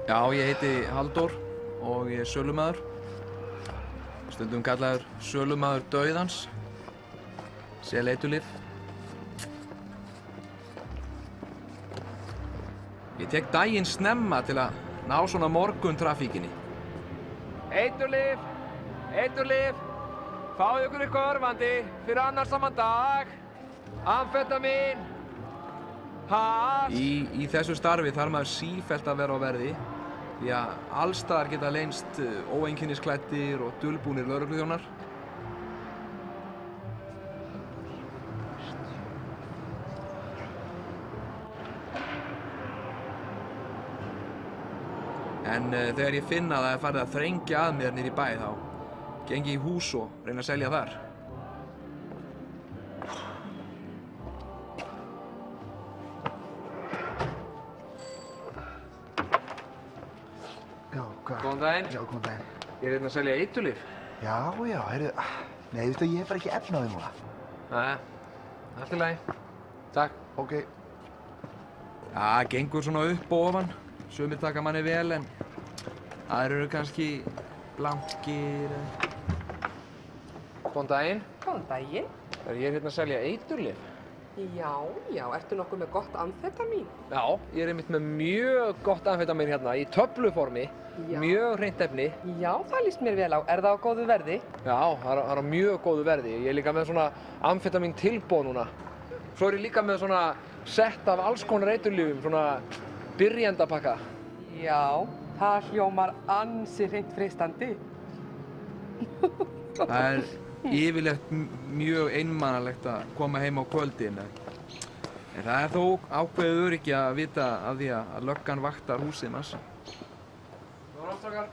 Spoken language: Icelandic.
Já, ég heiti Halldór og ég er sölumaður. Stundum kallaður sölumaður dauðans. Sel eiturlyf. Ég tek daginn snemma til að ná svona morguntrafíkinni. Eiturlyf! Eiturlyf! Fáðu ykkur eitthvað örvandi fyrir annar saman dag. Amfetamín! Hass! Í þessu starfi þarf maður sífellt að vera á verði. Því að allstaðar geta leynst óeinkennisklæddir og dulbúnir lögregluþjónar. En þegar ég finn að það er farið að þrengja að mér niður í bæ, þá geng ég í hús og reyna að selja þar. Góðan daginn. Já, góðan daginn. Ég er hérna að selja eiturlyf. Já, heyrðu, nei, veistu, ég hef bara ekki efni á því núna. Nei, allt í lagi. Takk. Ok. Já, gengur svona upp og ofan. Sumir taka manni vel, en aðrir eru kannski blankir. Góðan daginn. Góðan daginn. Ég er hérna að selja eiturlyf. Já, ertu nokkuð með gott amfetamín? Já, ég er einmitt með mjög gott amfetamín hérna í töfluformi. Já. Mjög hreint efni. Já, það líst mér vel á. Er það á góðu verði? Já, það er á mjög góðu verði. Ég er líka með svona amfetamín tilboð núna. Svo er ég líka með svona sett af alls konar eiturlyfum, svona byrjendapakka. Já, það hljómar ansi hreint freistandi. Það er yfirleitt mjög einmanalegt að koma heim á kvöldin. En það er þó ákveðið öryggi að vita af því að löggan vaktar húsið manns. Góða nótt, strákar.